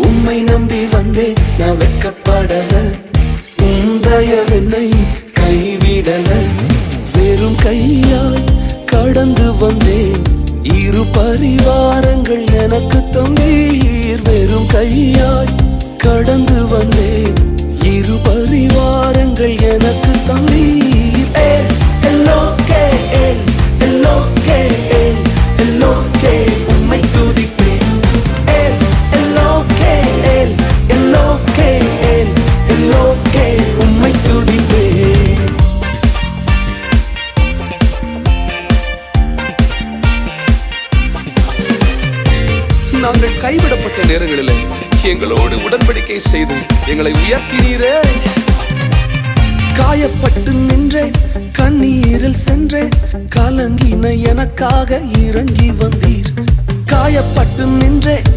உம்மை நம்பி வந்தேன், நான் வெட்கப்படல. உந்தயவென்னை கைவிடல. வெறும் கையாய் கடந்து வந்தேன், இரு பரிவாரங்கள் எனக்கு தந்தீர். வெறும் கையாய் கடந்து வந்தேன், இரு பரிவாரங்கள் எனக்கு தந்தீர். உம்மை துதிப்பேன். உம்மை துதிப்பேன். நாங்கள் கைவிடப்பட்ட நேரங்களில் எங்களோடு உடன்படிக்கை செய்து எங்களை உயர்த்தினீரே. காயப்பட்டு நின்றேன், கண்ணீரில் சென்றேன், கலங்கின எனக்காக இறங்கி வந்தீர். காயப்பட்டு நின்றேன்,